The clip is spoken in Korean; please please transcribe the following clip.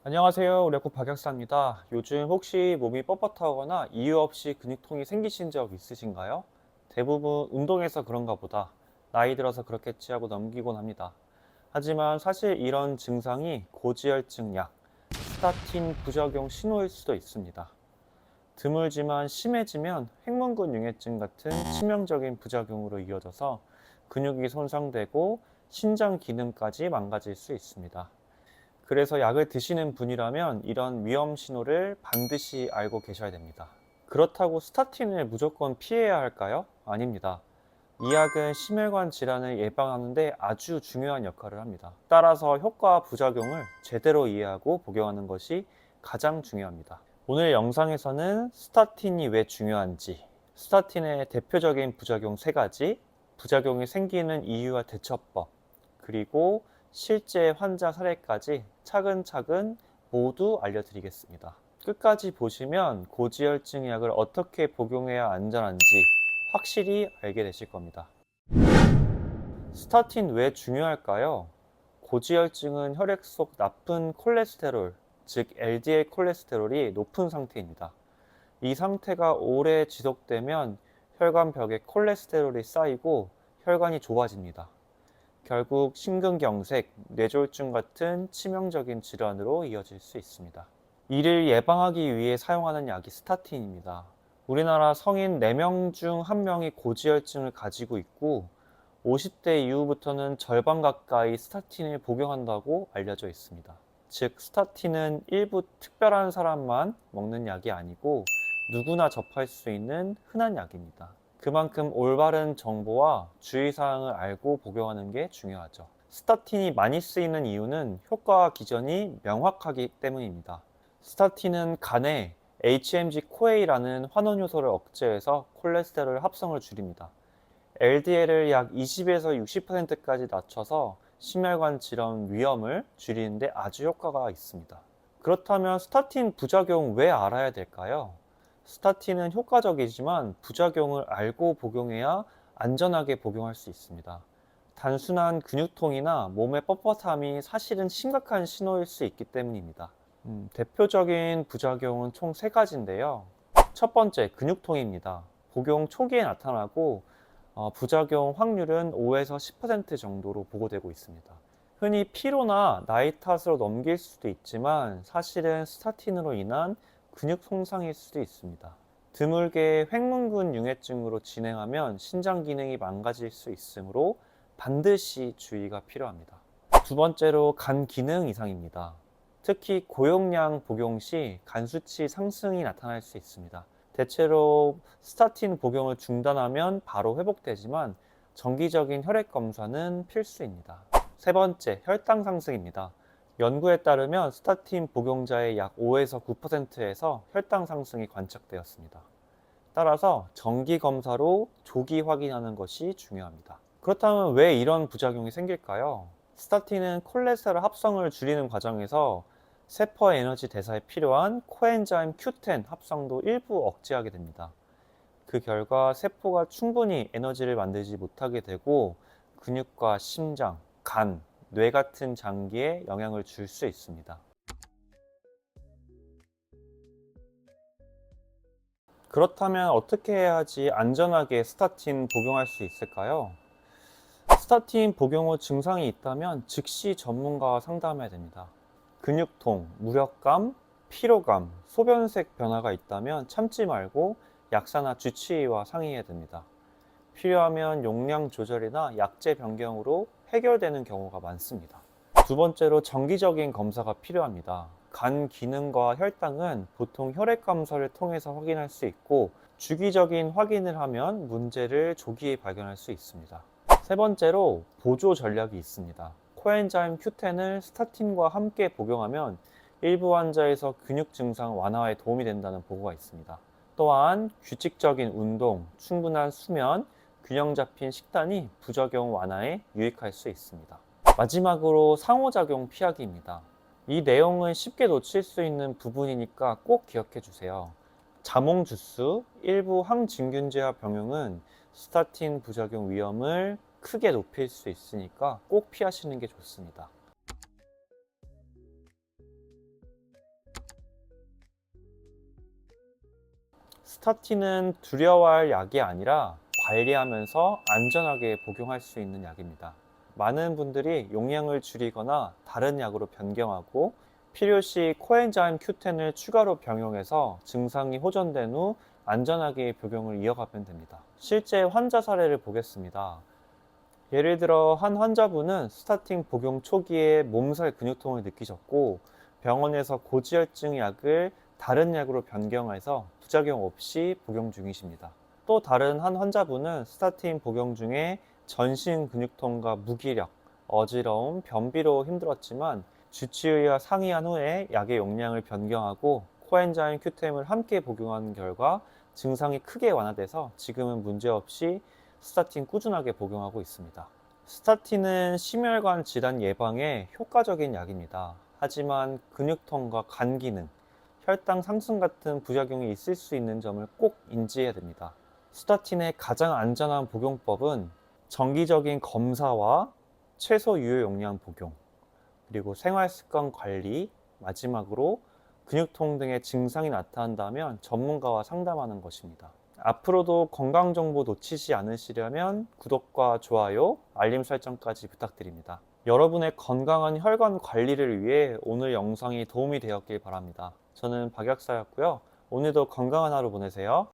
안녕하세요. 우리 박 박약사입니다. 요즘 혹시 몸이 뻣뻣하거나 이유 없이 근육통이 생기신 적 있으신가요? 대부분 운동해서 그런가 보다. 나이 들어서 그렇겠지 하고 넘기곤 합니다. 하지만 사실 이런 증상이 고지혈증 약, 스타틴 부작용 신호일 수도 있습니다. 드물지만 심해지면 횡문근융해증 같은 치명적인 부작용으로 이어져서 근육이 손상되고 신장 기능까지 망가질 수 있습니다. 그래서 약을 드시는 분이라면 이런 위험 신호를 반드시 알고 계셔야 됩니다. 그렇다고 스타틴을 무조건 피해야 할까요? 아닙니다. 이 약은 심혈관 질환을 예방하는 데 아주 중요한 역할을 합니다. 따라서 효과와 부작용을 제대로 이해하고 복용하는 것이 가장 중요합니다. 오늘 영상에서는 스타틴이 왜 중요한지, 스타틴의 대표적인 부작용 3가지, 부작용이 생기는 이유와 대처법, 그리고 실제 환자 사례까지 차근차근 모두 알려드리겠습니다. 끝까지 보시면 고지혈증 약을 어떻게 복용해야 안전한지 확실히 알게 되실 겁니다. 스타틴 왜 중요할까요? 고지혈증은 혈액 속 나쁜 콜레스테롤, 즉 LDL 콜레스테롤이 높은 상태입니다. 이 상태가 오래 지속되면 혈관벽에 콜레스테롤이 쌓이고 혈관이 좁아집니다. 결국 심근경색, 뇌졸중 같은 치명적인 질환으로 이어질 수 있습니다. 이를 예방하기 위해 사용하는 약이 스타틴입니다. 우리나라 성인 4명 중 1명이 고지혈증을 가지고 있고 50대 이후부터는 절반 가까이 스타틴을 복용한다고 알려져 있습니다. 즉, 스타틴은 일부 특별한 사람만 먹는 약이 아니고 누구나 접할 수 있는 흔한 약입니다. 그만큼 올바른 정보와 주의사항을 알고 복용하는 게 중요하죠. 스타틴이 많이 쓰이는 이유는 효과와 기전이 명확하기 때문입니다. 스타틴은 간에 HMG-CoA라는 환원 요소를 억제해서 콜레스테롤 합성을 줄입니다. LDL을 약 20에서 60%까지 낮춰서 심혈관 질환 위험을 줄이는데 아주 효과가 있습니다. 그렇다면 스타틴 부작용 왜 알아야 될까요? 스타틴은 효과적이지만 부작용을 알고 복용해야 안전하게 복용할 수 있습니다. 단순한 근육통이나 몸의 뻣뻣함이 사실은 심각한 신호일 수 있기 때문입니다. 대표적인 부작용은 총 3가지인데요. 첫 번째, 근육통입니다. 복용 초기에 나타나고 부작용 확률은 5에서 10% 정도로 보고되고 있습니다. 흔히 피로나 나이 탓으로 넘길 수도 있지만 사실은 스타틴으로 인한 근육 손상일 수도 있습니다. 드물게 횡문근융해증으로 진행하면 신장 기능이 망가질 수 있으므로 반드시 주의가 필요합니다. 두 번째로 간 기능 이상입니다. 특히 고용량 복용 시 간 수치 상승이 나타날 수 있습니다. 대체로 스타틴 복용을 중단하면 바로 회복되지만 정기적인 혈액 검사는 필수입니다. 세 번째, 혈당 상승입니다. 연구에 따르면 스타틴 복용자의 약 5에서 9%에서 혈당 상승이 관측되었습니다. 따라서 정기 검사로 조기 확인하는 것이 중요합니다. 그렇다면 왜 이런 부작용이 생길까요? 스타틴은 콜레스테롤 합성을 줄이는 과정에서 세포 에너지 대사에 필요한 코엔자임 Q10 합성도 일부 억제하게 됩니다. 그 결과 세포가 충분히 에너지를 만들지 못하게 되고 근육과 심장, 간, 뇌 같은 장기에 영향을 줄 수 있습니다. 그렇다면 어떻게 해야지 안전하게 스타틴 복용할 수 있을까요? 스타틴 복용 후 증상이 있다면 즉시 전문가와 상담해야 됩니다. 근육통, 무력감, 피로감, 소변색 변화가 있다면 참지 말고 약사나 주치의와 상의해야 됩니다. 필요하면 용량 조절이나 약제 변경으로 해결되는 경우가 많습니다. 두 번째로 정기적인 검사가 필요합니다. 간 기능과 혈당은 보통 혈액 검사를 통해서 확인할 수 있고 주기적인 확인을 하면 문제를 조기에 발견할 수 있습니다. 세 번째로 보조 전략이 있습니다. 코엔자임 Q10을 스타틴과 함께 복용하면 일부 환자에서 근육 증상 완화에 도움이 된다는 보고가 있습니다. 또한 규칙적인 운동, 충분한 수면, 균형 잡힌 식단이 부작용 완화에 유익할 수 있습니다. 마지막으로 상호작용 피하기입니다. 이 내용은 쉽게 놓칠 수 있는 부분이니까 꼭 기억해 주세요. 자몽 주스, 일부 항진균제와 병용은 스타틴 부작용 위험을 크게 높일 수 있으니까 꼭 피하시는 게 좋습니다. 스타틴은 두려워할 약이 아니라 관리하면서 안전하게 복용할 수 있는 약입니다. 많은 분들이 용량을 줄이거나 다른 약으로 변경하고 필요시 코엔자임 Q10을 추가로 병용해서 증상이 호전된 후 안전하게 복용을 이어가면 됩니다. 실제 환자 사례를 보겠습니다. 예를 들어 한 환자분은 스타틴 복용 초기에 몸살 근육통을 느끼셨고 병원에서 고지혈증 약을 다른 약으로 변경해서 부작용 없이 복용 중이십니다. 또 다른 한 환자분은 스타틴 복용 중에 전신 근육통과 무기력, 어지러움, 변비로 힘들었지만 주치의와 상의한 후에 약의 용량을 변경하고 코엔자임 Q10을 함께 복용한 결과 증상이 크게 완화돼서 지금은 문제없이 스타틴 꾸준하게 복용하고 있습니다. 스타틴은 심혈관 질환 예방에 효과적인 약입니다. 하지만 근육통과 간 기능, 혈당 상승 같은 부작용이 있을 수 있는 점을 꼭 인지해야 됩니다. 스타틴의 가장 안전한 복용법은 정기적인 검사와 최소 유효 용량 복용, 그리고 생활 습관 관리, 마지막으로 근육통 등의 증상이 나타난다면 전문가와 상담하는 것입니다. 앞으로도 건강 정보 놓치지 않으시려면 구독과 좋아요, 알림 설정까지 부탁드립니다. 여러분의 건강한 혈관 관리를 위해 오늘 영상이 도움이 되었길 바랍니다. 저는 박약사였고요. 오늘도 건강한 하루 보내세요.